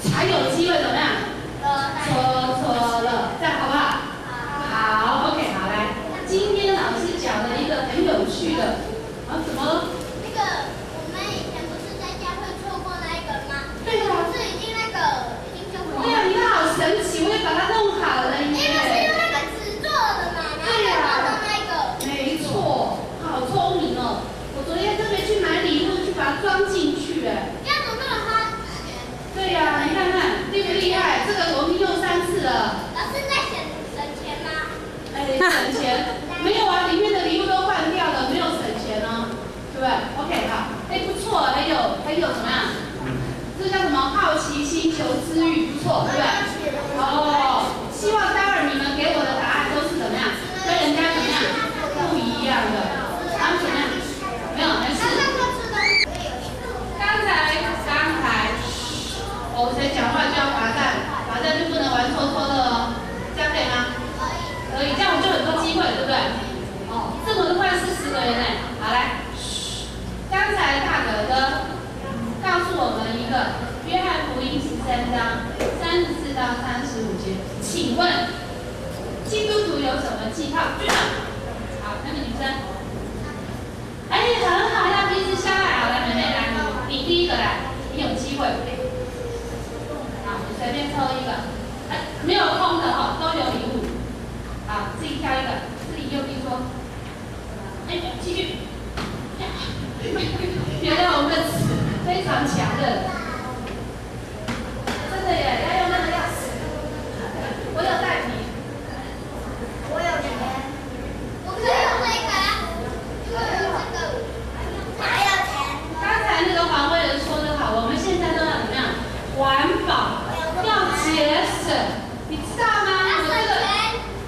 才有机会怎么样？错了，这样好不好？好 ，OK， 好来。今天老师讲了一个很有趣的，怎么？那个我们以前不是在家会错过那一个吗？对呀。是已经修过。对呀，你看好神奇，我也把它弄好了耶。因为是用那个纸做的嘛，然后再做成那个。没错，好聪明哦！我昨天特别去买礼物，去把它装进去哎。要怎么花钱？对呀，你看看厉不厉害？这个我已经用3次了。老师在省钱吗？省钱没有啊，里面的礼物都换掉了，没有省钱哦，对不对 ？OK， 好，不错，还有怎么样？这叫什么？好奇心、求知欲，不错，对不对？哦，希望待会儿你们给我的答案都是怎么样？跟人家怎么样？不一样的，然后怎么样？没有，没事。刚才，谁讲话就要罚站就不能玩偷偷的哦，这样可以吗？可以，这样我就很多机会，对不对？哦，这么快40个人呢，好来，刚才大哥哥告诉我们一个约翰福音13章34到35节，请问基督徒有什么记号？举手。好，那个女生。很好，要彼此相爱。好，来，妹妹来，你第一个来，你有机会。好，你随便抽一个。没有空的哈，都有礼物。好，自己挑一个，自己用力说。继续。原来我们的词非常强的，真的耶，要用那个钥匙。我有带笔，我有钱，我可以用这个啊，还有钱。刚才那个黄伟人说得好，我们现在都要怎么样？环保，要节省，你知道吗？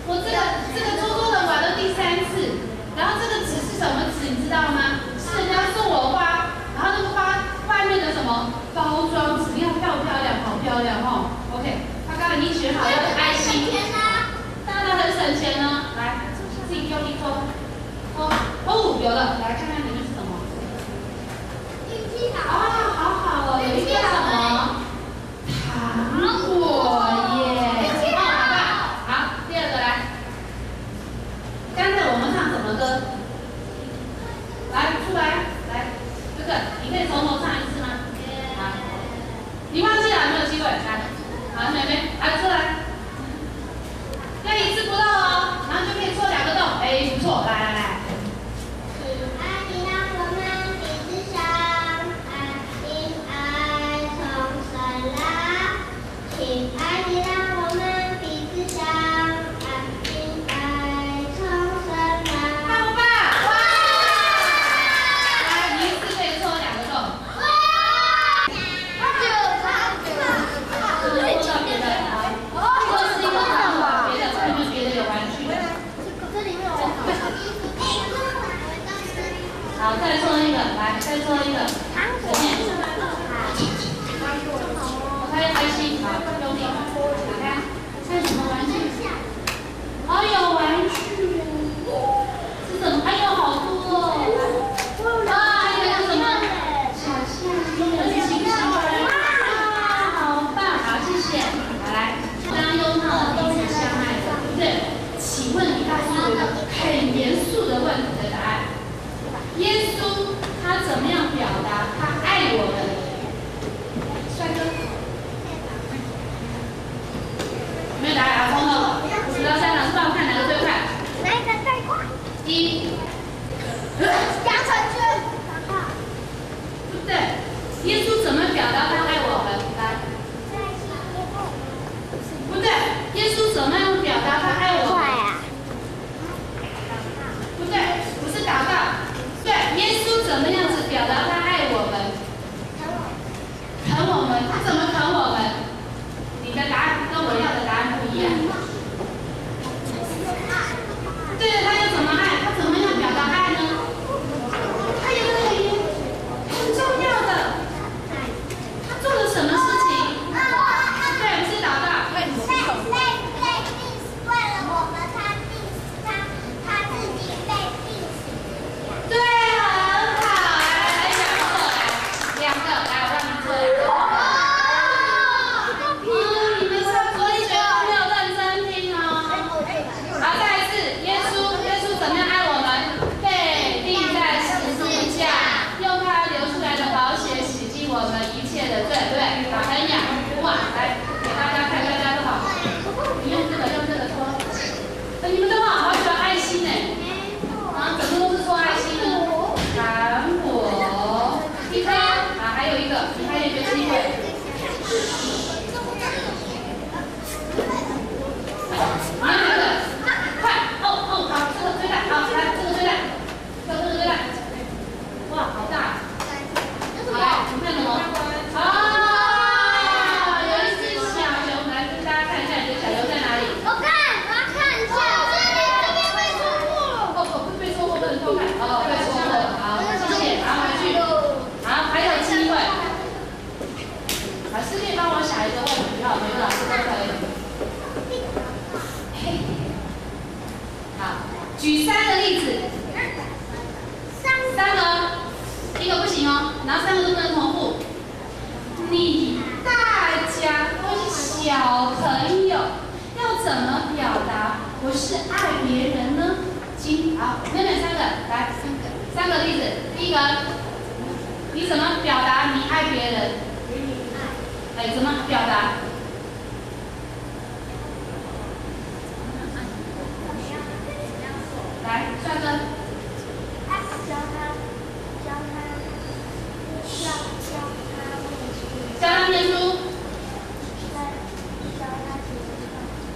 我这个偷偷的玩了第3次，然后这个纸是什么纸，你知道吗？是人家送我花，然后那个花外面的什么包装纸，要漂亮，好漂亮哦。OK， 他刚才已经学好要爱心，当然很省钱呢。来，自己用力抠，有了，来看看里面是什么。运气好。好好哦，有一个什么糖果耶。好，第二个来。刚才我们唱什么歌？来，出来，来，哥哥，你可以从头唱一次吗？好，你忘记了有没有机会？来，好，妹妹，来出来，要一次不漏哦，然后就可以戳2个洞，不错，来。爱你让我们彼此相爱，因爱重生啦。亲爱的，让我们彼此相爱，因爱重生啦。棒不棒？哇！来，你一次可以戳2个洞。这是戳到别的啊。这是一个什么？别的，看有没有别的有玩具的。这里面有好，再戳一个，来，再戳一个。前面。他要开心，好，用力，打开，看什么玩具？有玩具哦，是什么？好多哦！还有什么？小象，很清晰。好棒，好，谢谢。好，来，刚刚用到彼此相爱的，对不对？请问你告诉我一个很严肃的问题的答案：耶稣他怎么样表达他爱我们？帅哥。没有答案啊，通通，50到3，老师帮我看哪个最快？哪一个最快？1。杨成军。对不对？耶稣怎么表达他爱我们？来，不对，耶稣怎么样表达他爱我们？不对，不是祷告。对，耶稣怎么样子表达他爱我们？疼我们，他怎么疼我们？你的答案跟我要的答案不一样。对了，他要怎么爱？他怎么样表达爱呢？哪一个问题哈，每个老师都可以。好，举3个例子。3个，一个不行哦，然后3个都不能重复。大家都是小朋友，要怎么表达我是爱别人呢？好，妹妹3个，来3个例子。第一个，你怎么表达你爱别人？哎，怎么表达？来，帅哥。教他念书，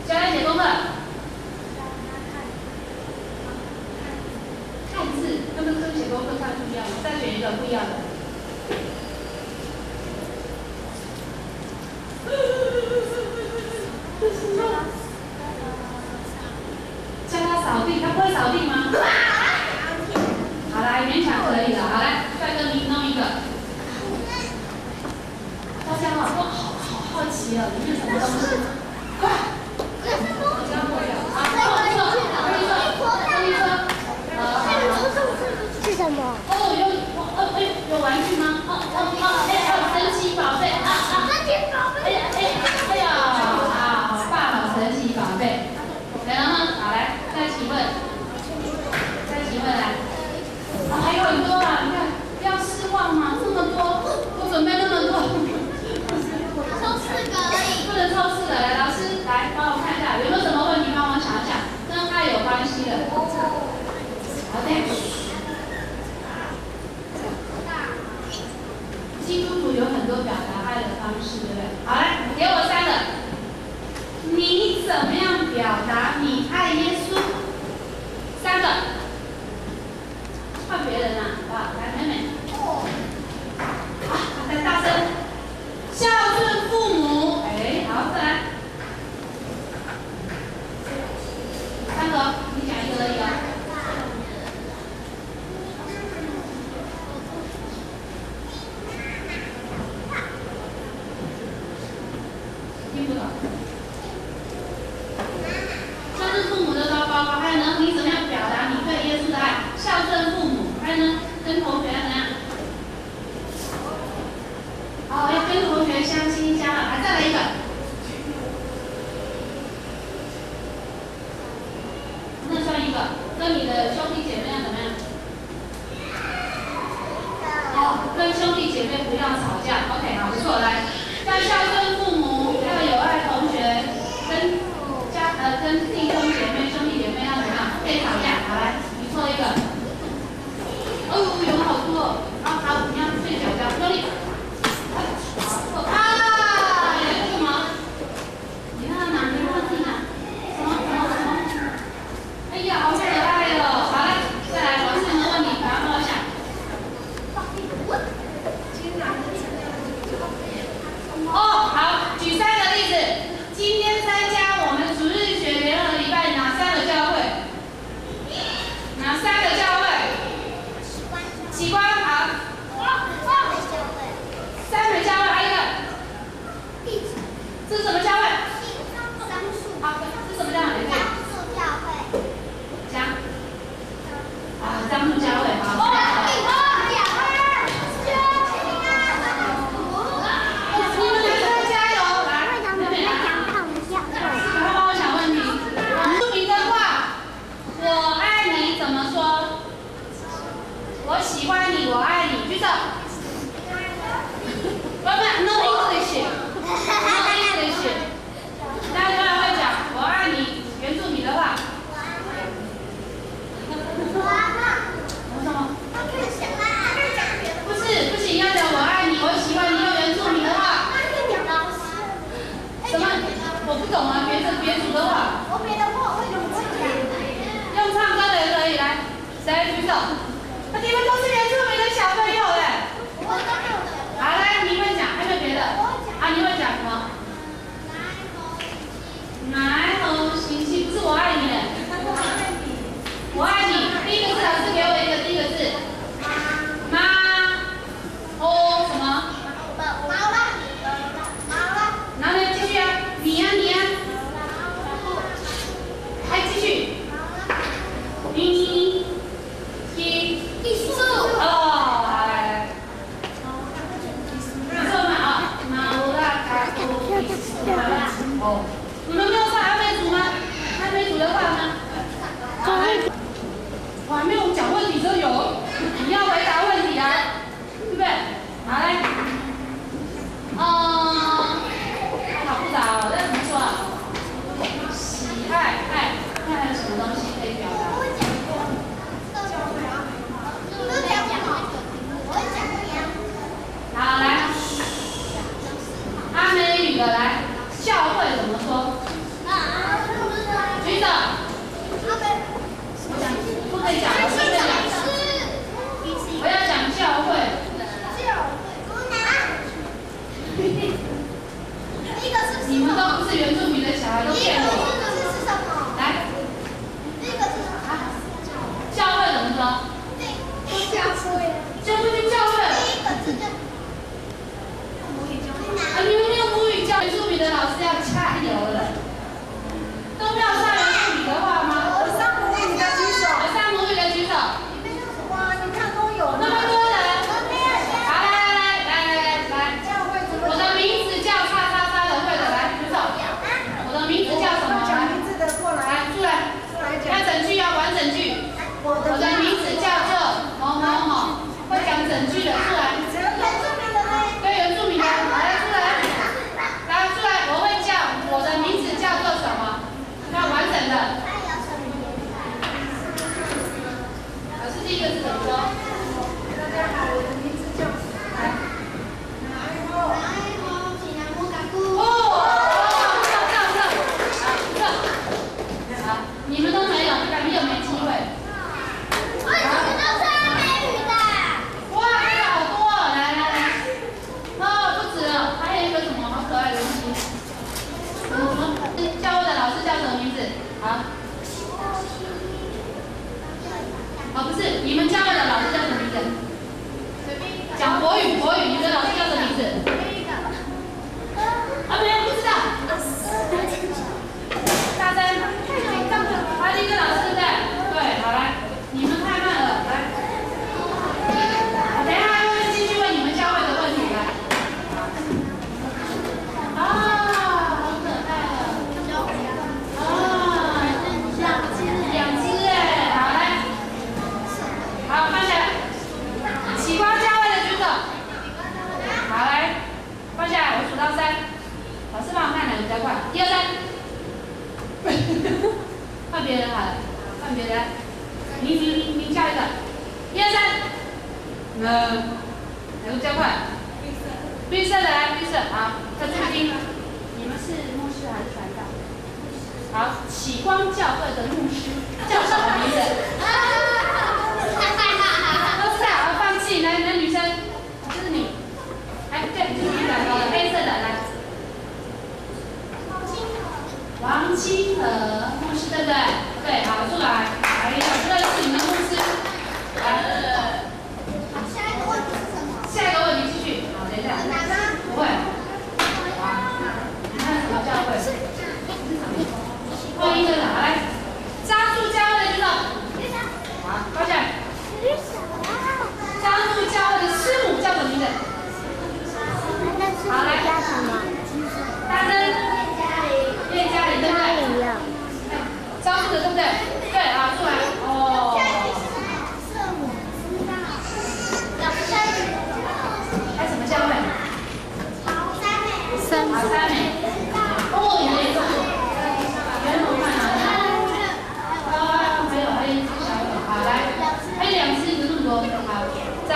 教他写功课，看字，跟写功课看不一样，再选一个不一样的。教他扫地，他不会扫地吗？好来，勉强可以了。好来，帅哥你弄一个。大家好，好奇了，里面什么东西？快！是什么？有玩具吗？神奇宝贝神奇宝贝！好棒哦，神奇宝贝！来了吗？好来，再提问来。还有很多啊，你看，不要失望嘛，这么多，我准备那么多。抽4个而已。不能抽4个，来，老师来帮我看一下，有没有什么问题？帮我想一想，跟爱有关系的。好的。基督徒有很多表达爱的方式，对不对？好，来，给我3个。你怎么样表达你爱耶稣？3个。换别人啊，好不好？来，妹妹。再大声。孝顺父母。哎，好，再来。3个，你讲1个而已哦。听不懂。孝顺父母的包包括，还有呢，你怎么样表达你对耶稣的爱？孝顺父母，还有呢，跟同学要怎样？好，要跟同学相亲相爱。再来一个。那算一个，跟你的兄弟姐妹要怎么样？跟兄弟姐妹不要吵架。OK， 好，不错，来，要孝顺父母，要有爱同学，跟弟兄姐妹、兄弟姐妹要怎么样？不可以吵架。好，来，你错一个。有好多。好，你要睡觉觉，用力。有什么？你看到哪？你看自己哪？什么？哎呀，好可爱哦！好来，再来，老师有没有问题？赶快帮我想。好，举3个例子。今天参加我们主日学联合礼拜哪3个教会？哪3个教会？奇观好。三美教会还有一个。这是什么教会？好，这是什么教会？讲。樟树教会好。我喜欢你，我爱你，举手。No English， No English。大家会讲我爱你，原住民的话。什么？不是，不行，要讲我爱你，我喜欢你，用原住民的话。什么？我不懂啊，别组的话。我别的话我会用唱歌的也可以，来，谁举手？你们都是原住民的小朋友嘞。好，来，你会讲，还有没有别的？你会讲什么？来吼，行行，不是我爱你嘞。我爱你，第一个字，老师给我一个第一个字。妈。哦什么？你呀，来继续，你，数哦，来，你说嘛啊，马乌拉卡库伊斯哦，你们没有上还没组吗？还没组的话呢？我还没有讲问题就有，你要回答问题啊，对不对？好来，好复杂哦，这怎么说啊？喜爱，看还有什么东西可以表达？好来，阿美语的来，教会怎么说？举手。不可以讲，我顺便讲。我要讲教会。你们都不是原住民的小孩，都骗我。来。教会怎么说？教会。你们用母语教原住民的老师要加油了。都没有上原住民的话吗？哇，你看都有那么多人，好来，我的名字叫叉叉叉的会的来举手。我的名字叫什么？讲名字的过来，出来，要整句，要完整句。我的名字叫做某某某，会讲整句的出来。对，原住民的，来出来，我会叫我的名字叫做什么？要完整的。第一个是怎么说？大家好，我的名字叫好，你们都没有，你有没机会？哇，这个好多哦！来，不止了，还有一个什么好可爱的东西？教会的老师叫什么名字？好。不是，你们教会的老师叫什么名字？讲国语，你们的老师叫什么名字？没有，不知道。大声，第一个老师对不对？对，好来，你们太慢了，来。等一下还会继续问你们教会的问题来。好可爱2只哎，好来。好，放下来。喜欢教会的举手。好，来，放下来，我数到3。老师帮我看哪个比较快？1、2、3。换别人好了，换别人。你叫一个。1、2、3。哪个比较快？绿色的来，绿色。好，特注听。你们是牧师还是传道？好，启光教会的牧师叫什么名字？放弃，来，女生，就是你，对，就是你两个黑色的，来，王清和牧师，对不对？对，好，出来，还有认识你们牧师，来，下一个问题是什么？下一个问题继续，好，等一下，不会，你看什么教会？婚姻的哪来？扎住教会的举手，好，放下。加入教会的师母叫什么名字？好来，大声，叶嘉玲对不对？招数的对不对？对，好出来。哦。还什么教会？三美。哦，你的也是。原来我看哪里？还有一只小狗，好来，还有2只，这么多，好，在。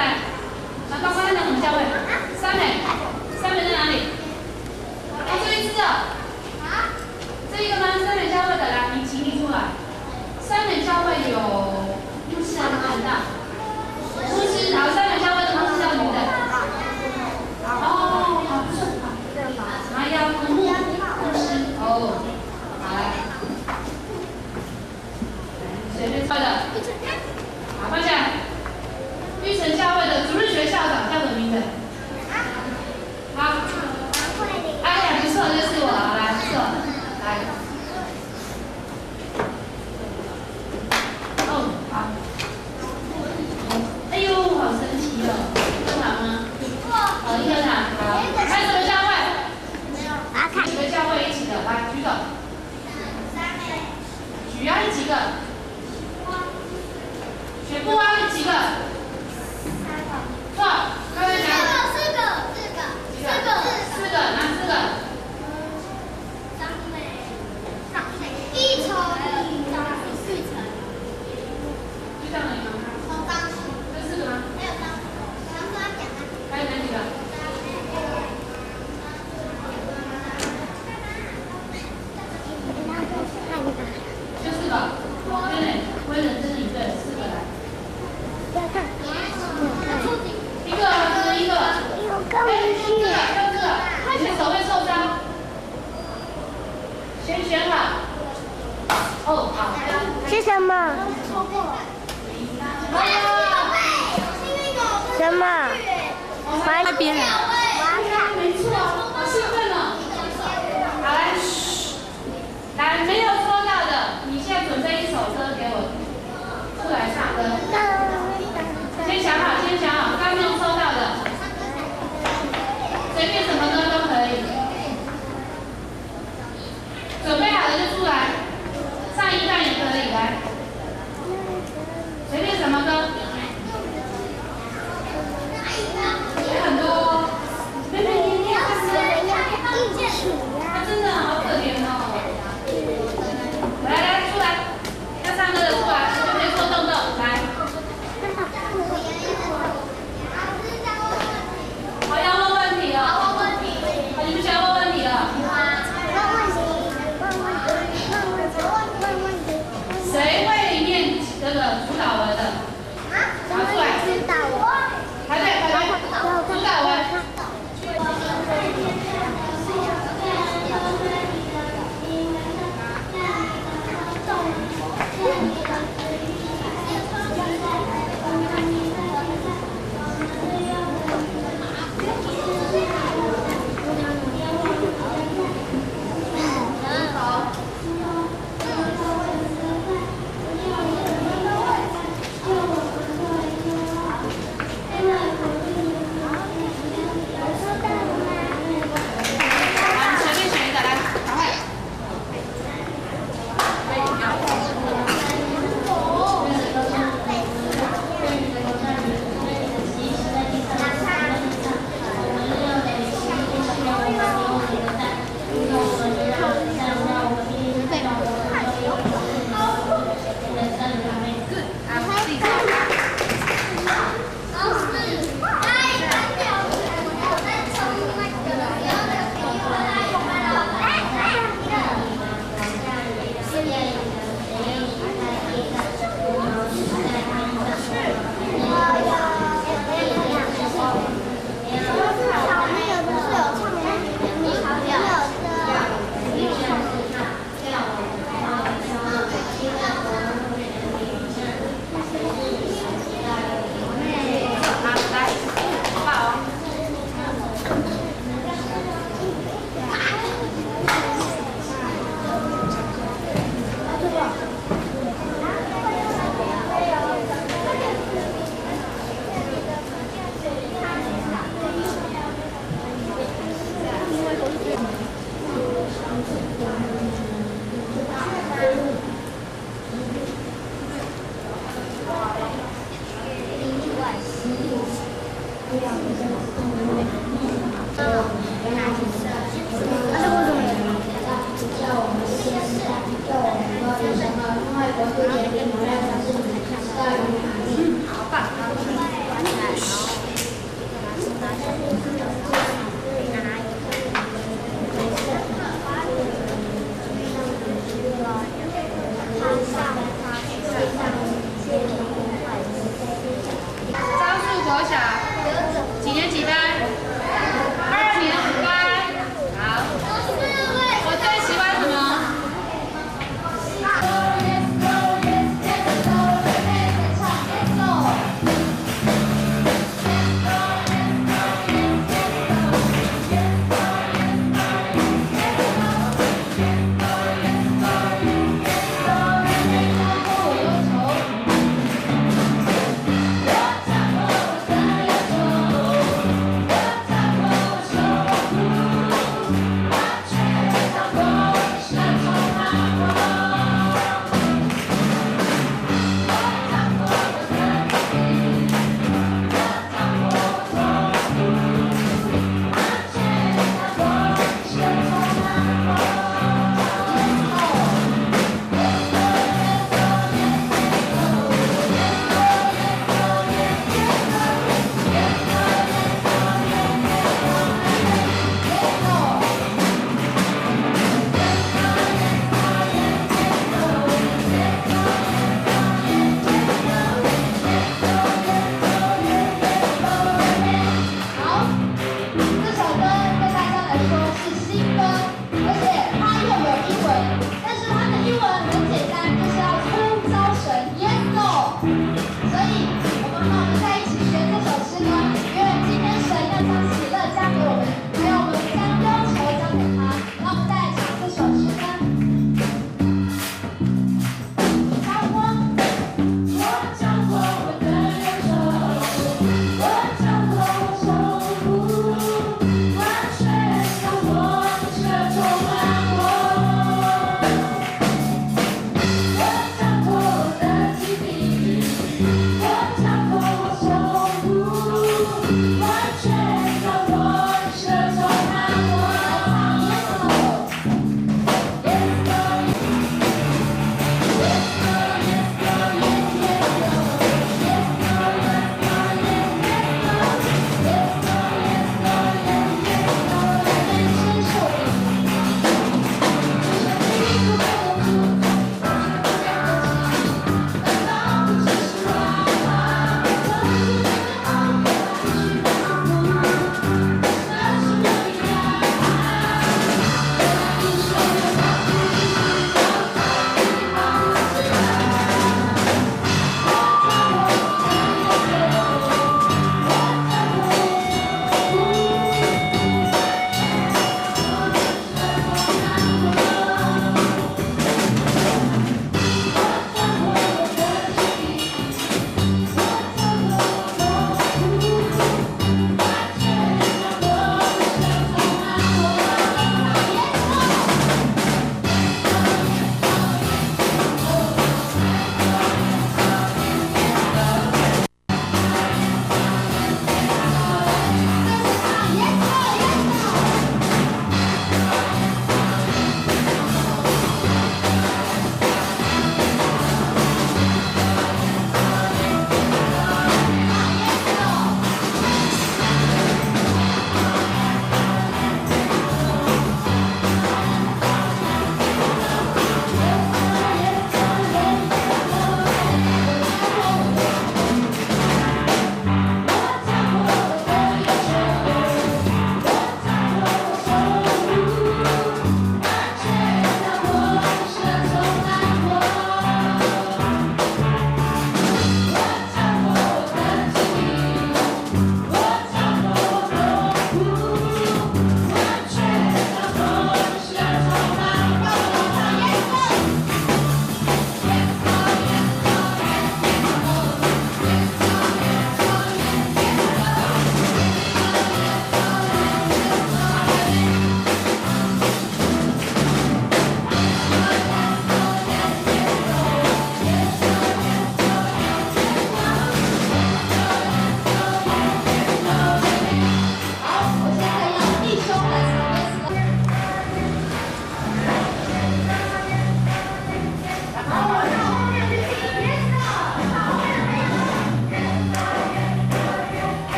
那刚刚那什么教会？三美在哪里？就1只哦。这一个吗？三美教会的来，请你出来。三美教会有牧师还是传道？牧师，好，三美教会的牧师叫什么名字？好，麻腰公牧师，哦，好来，随便抄的，好，放下来。玉成教会的主日学校长叫什么名字？好，不错，就是我，来，是我。是什么？什么？那边人。没错，好兴奋哦！好来，来没有收到的，你现在准备一首歌给我出来唱歌。先想好，先想好，刚没有收到的，随便什么歌都可以。准备好了就出来，唱一段也可以，来，随便什么歌。也很多。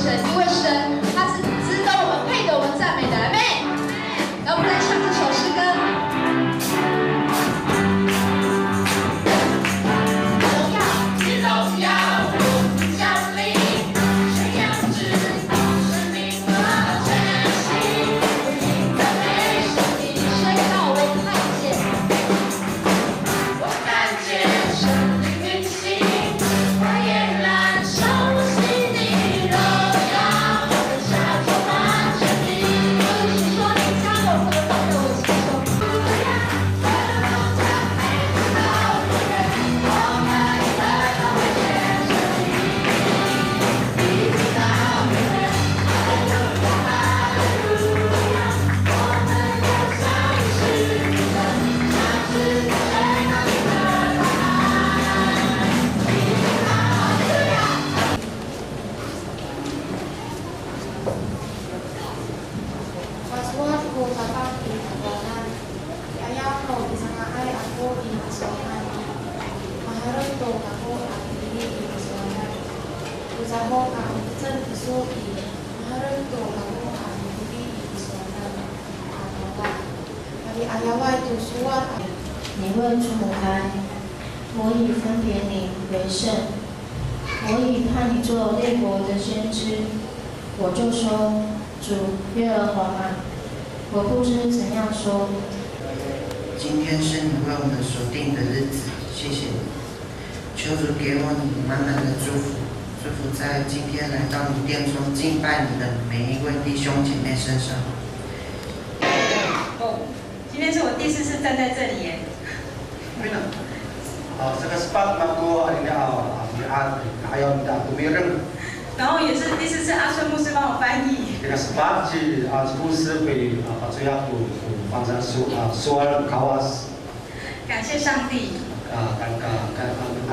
神，因为神他是值得我们、配得我们赞美的，阿们。然后我们来唱这首诗歌。荣耀，是荣耀，降临，宣扬至生命和真心，赞美神的宣告，我看见，我看见神灵运行，花叶燃烧，心的荣耀，我下充满生命。我是说，你加我，或者放在我心中。Waswasku Bapak di Tabanan, ayahku disangai aku di Pasokan, maharapku aku akili di Pasokan, usahaku aku terpisuki, maharapku aku akili di Pasokan, Tabanan, dari ayahwa itu suara. 你问出母来，我已分别你为圣，我已派你做列国的先知，我就说。主耶和华啊，我不知怎样说。今天是你为我们所定的日子，谢谢你。求主给我你满满的祝福，祝福在今天来到你殿中敬拜你的每一位弟兄姐妹身上。哦，今天是我第4次站在这里耶。对了，这个spot aku hari ni ayaw minta aku mireng. 然后也是第4次阿春牧师帮我翻译。Dengan sebab si牧师被patuhi aku bangsa soal kawas. 感谢上帝。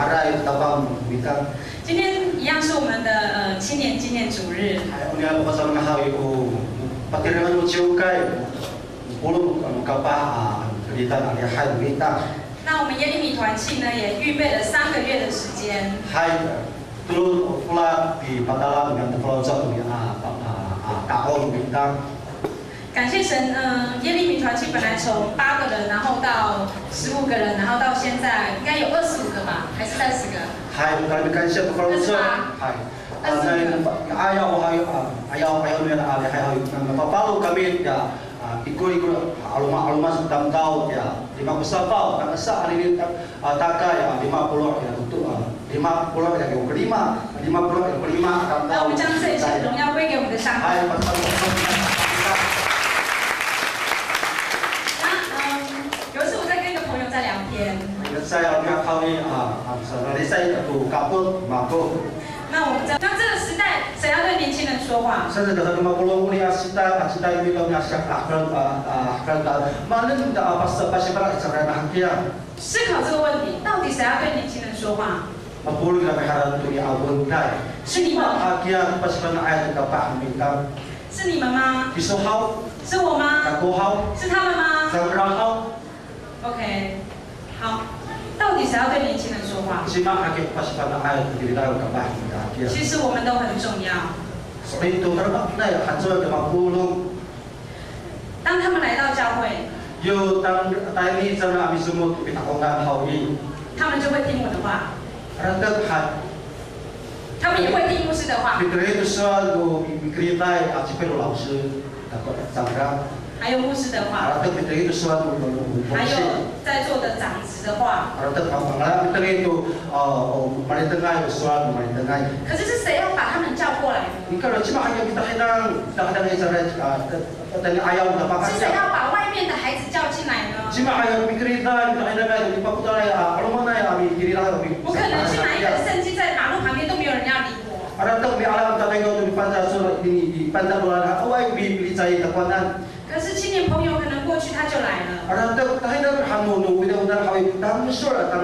aray tabang bintang. 今天一样是我们的青年纪念主日。Unya pasal mengahawi patirangan uciukai puluh kapah keditan ali hai bintang. 那我们耶利米团契呢，也预备了3个月的时间。Dulu pula di Patalan dengan Pulau Tahun Bintang. 感谢神，耶利米团契本来从8个人，然后到15个人，然后到现在应该有25个吧，还是30个？ Hai, kami kansia Pulau Hai. Ayaw niya na ayaw napapalu kami ya ikut alumah sedang tahu ya 50 tahun karena saat ini taka ya 50 ya untuk 50 ya yang kelima 50 yang kelima akan tahu. 那我们将这一切荣耀归给我们的上帝。有一次我在跟一个朋友在聊天。Saya mengakui saya itu kaput mabuk. 那我们在这个时代，谁要对年轻人说话？ Saya sudah 50 ulia kita ini punya syak akal malin pas para cara hakia. 思考这个问题，到底谁要对年轻人说话？ Mapuli na meharan tu ya abun dai. 是你们。 Hakia pas para ayat kapah bintang. 是你们吗？ Isuhau. 是我吗？ Kakuhau. 是他们吗 Sabrahau.？OK， 好，到底谁要对年轻人说话？ Simak hakia pas para ayat di dalam kapah bintang. 其实我们都很重要。 Itu terbang na ya hanso ke 50. 当他们来到教会， Yo tani sana ami sumut pitakongan hawi. 他们就会听我的话， Rantat hat. 他们也会听牧师的话， Fikri itu soal do fikritai acipelo lausu takut sangra. 还有牧师的话， Rantat fikri itu soal do 还有在座的长子的话。 Rantat pangala fikri itu malitengai soal malitengai. 可是是谁要把他们叫过来呢？ Kalau cuma hanya kita kadang cara tanya ayam dapat 是谁要把外面的孩子叫进来呢？ Cuma hanya fikritai kita kadang di pakutai kalau mana ya ami kiri lah ami. 我可能去拿一本圣经，在马路旁边都没有人要理我。 Rantat di alam tatengau di pantai surat ini di pantai luar awai bili cai takuanan. 可是青年朋友可能过去他就来了。 Rantat kahina hamu udah hawi tang surat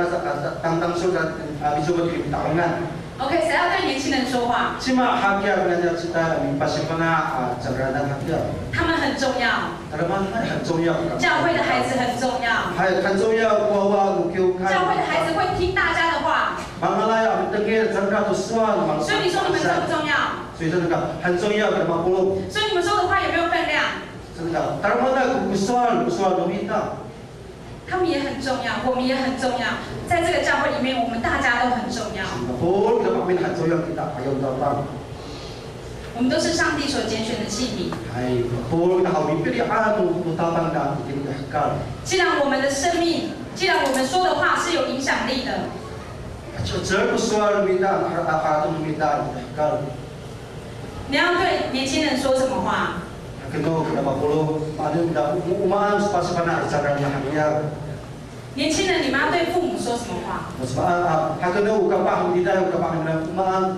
tang surat bisu di takungan. OK， 谁要对年轻人说话？ Cuma hakia belajar kita pasipana cagradan hakia. 他们很重要， Terima很重要。 教会的孩子很重要， 很重要，我教会的孩子会听大家的话。Mga lain ambil dengir, sangka tu suan. 所以你说你们重不重要？所以这个很重要，给他们补。所以你们说的话有没有分量？这个，但是我那不算容易的。他们也很重要，我们也很重要。在这个教会里面，我们大家都很重要。Singapura kita pamin很重要，kita payah datang。我们都是上帝所拣选的器皿。Hai, Singapura kita harus dipilih utapan dan ditinggalkan。既然我们的生命，既然我们说的话是有影响力的。Cerita suara minta, apa tu minta ditinggalkan。你要对年轻人说什么话？ Kendo kenapa perlu ada umat pasti pernah acaranya hanya 年轻人，你们要对父母说什么话？ sebab kendo kapah tidak kapah umat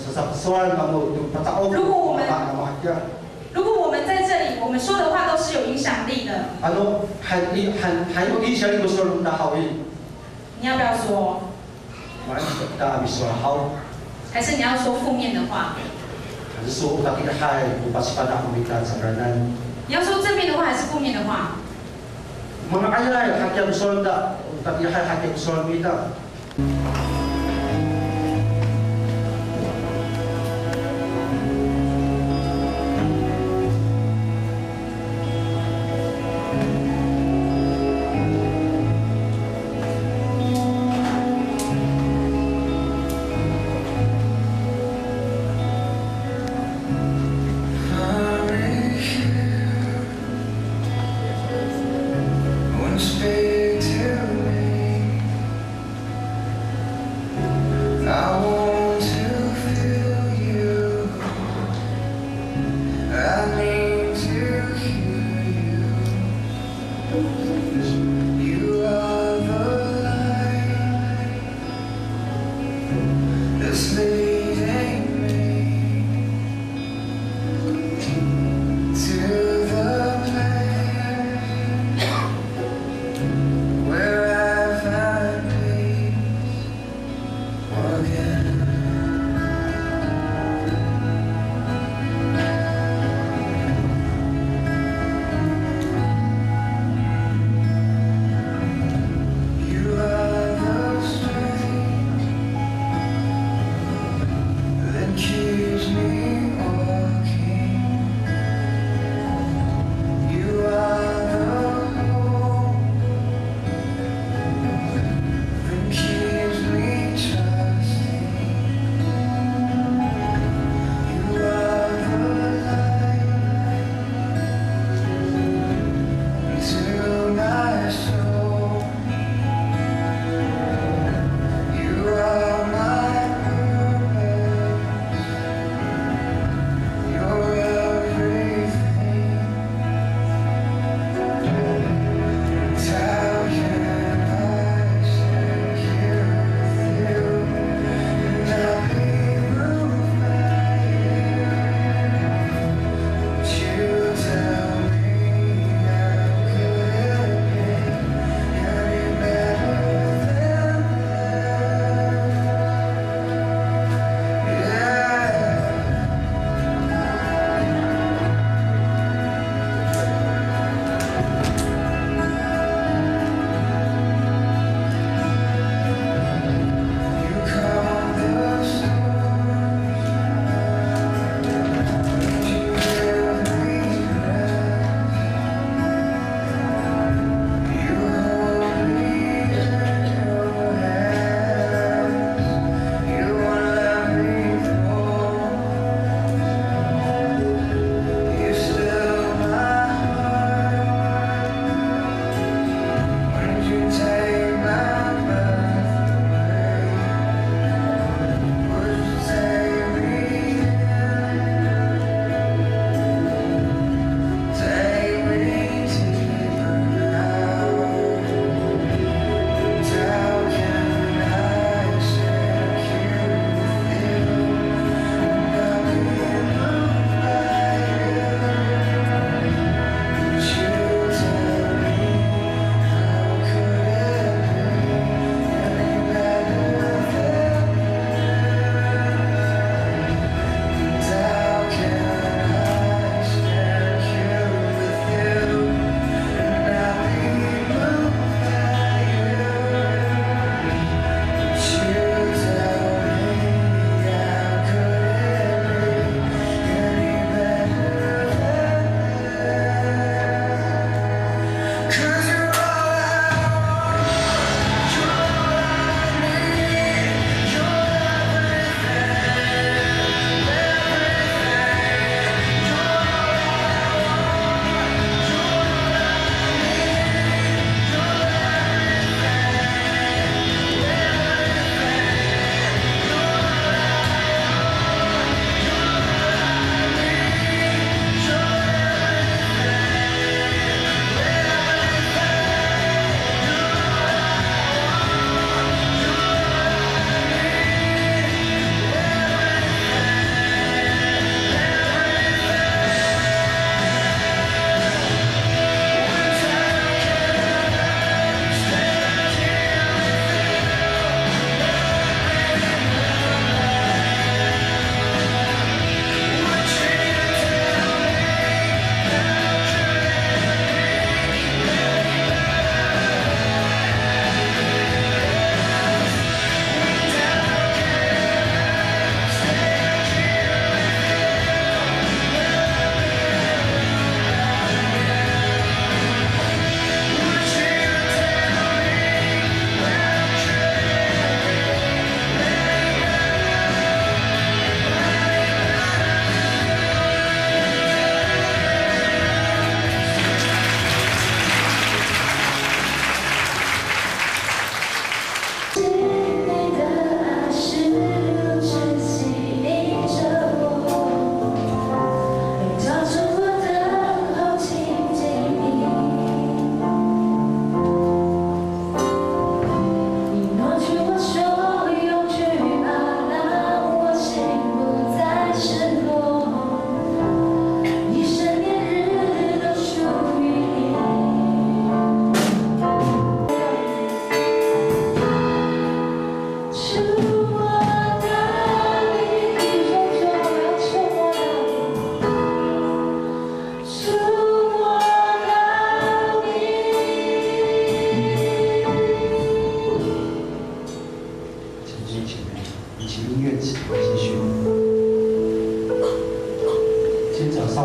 sesat soal kamu patau 如果我们在这里，我们说的话都是有影响力的。 Ano还有影响力的时候，那好意。 你要不要说？ Kita habis soal 还是你要说负面的话？ So, kita hai pasti pada meminta saranan. 你要说正面的话还是负面的话？ Mga ayah hakim soal dah, tapi hai hakim soal minta.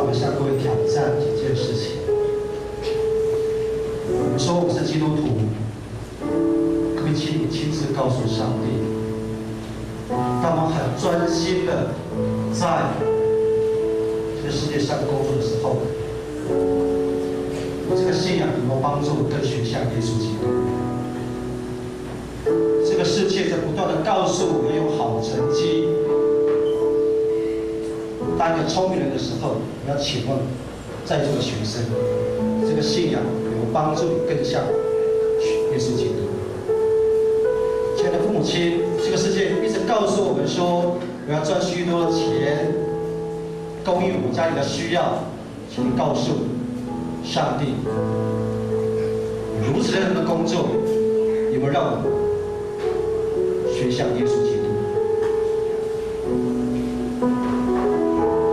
我向各位挑战几件事情。我们说我们是基督徒，可不可以请你亲自告诉上帝，当我们很专心的在这个世界上工作的时候，这个信仰能够帮助我更学像耶稣基督。这个世界在不断的告诉我要有好成绩。当一个聪明人的时候，我要请问在座的学生，这个信仰有帮助你更像耶稣基督？亲爱的父母亲，这个世界一直告诉我们说，我要赚许多的钱，供应我们家里的需要。请你告诉上帝，如此认真的工作，有没有让我们学像耶稣基督？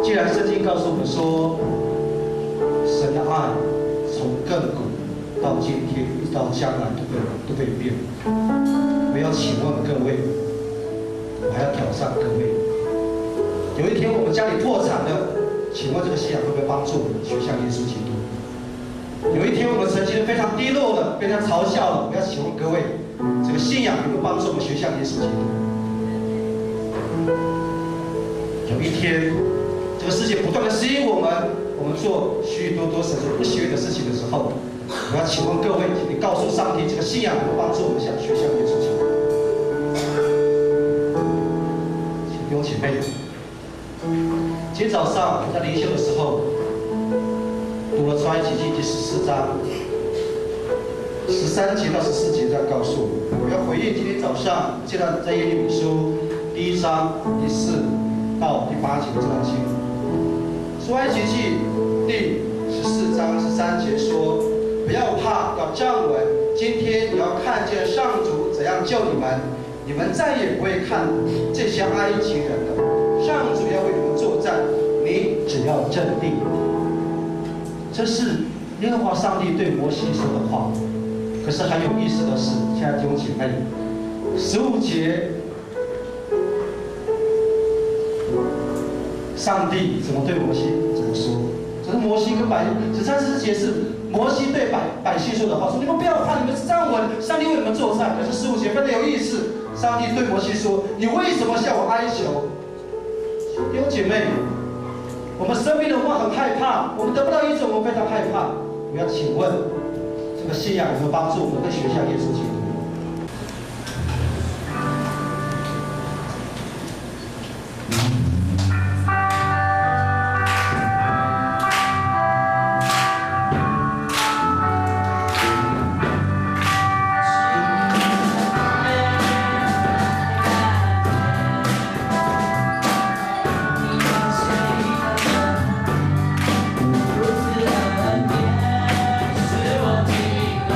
既然圣经告诉我们说，神的爱从亘古到今天，一直到将来都会变。我要请问各位，我还要挑战各位，有一天我们家里破产了，请问这个信仰会不会帮助我们学像耶稣基督？有一天我们曾经非常低落了，被他嘲笑了，我要请问各位，这个信仰有没有帮助我们学像耶稣基督？有一天，这个世界不断的吸引我们做许多神所不喜悦的事情的时候，我要请问各位，请你告诉上帝，这个信仰能够帮助我们学像耶稣基督。请弟兄姐妹，今天早上我在灵修的时候，读了出埃及记第14章13节到14节，这样告诉我要回应今天早上见到在耶利米书第1章第4到第8节的这段经文。出埃及记第14章13节说：“不要怕，要站稳。今天你要看见上主怎样救你们，你们再也不会看这些埃及人了。上主要为你们作战，你只要镇定。”这是耶和华上帝对摩西说的话。可是很有意思的是，亲爱的弟兄姐妹，15节，上帝怎么对摩西怎么说？这是摩西跟百姓，34节是摩西对百姓说的话，说你们不要怕，你们站稳，上帝为你们作战。可是15节非常有意思，上帝对摩西说：“你为什么向我哀求？”弟兄姐妹，我们生病的话很害怕，我们得不到医治，我们非常害怕。我要请问，这个信仰有没有帮助我们更学像耶稣基督？是我体会。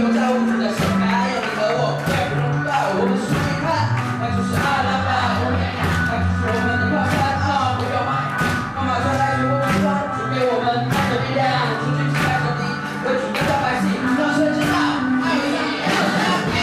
留在无助的心，还有你和我，再不能抱，我们数一看，那就是阿拉巴，那就是我们的靠山啊，不要骂，妈妈传来全国之光，赐给我们爱的力量，出去击败仇敌，为主的老百姓，让谁知道，爱你，要上帝，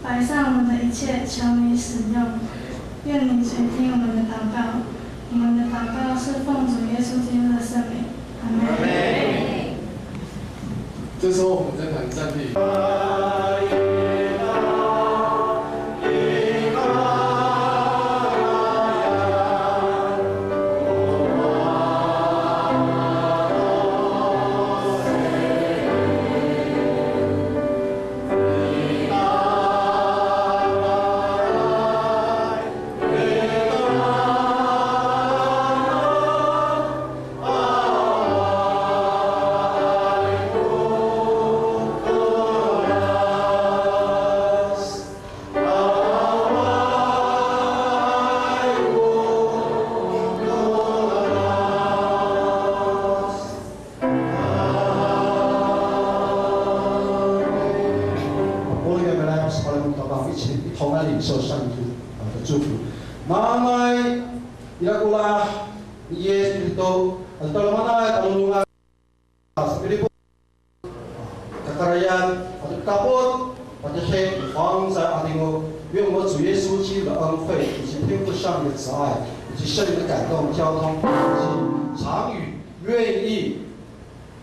摆上我们的一切，求你使用。愿你垂听我们的祷告。我们的祷告是奉主耶稣基督的圣名。阿门。这时候我们再谈站立。Nanay, Irakula, Yes Krito, at talamanay, talulungan sa Pilipinas, kakarayan, at kapot, patishe, fang sa ating mo, 愿我主耶稣基督的恩惠，以及天父上帝的慈爱，以及圣灵的感动、交通，以及常与愿意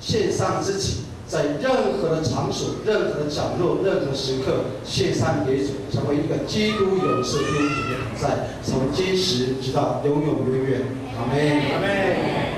献上自己，在任何的场所、任何的角落、任何时刻献上给主，成为一个基督勇士天主的同在，从今时直到永永远远。阿门。阿门。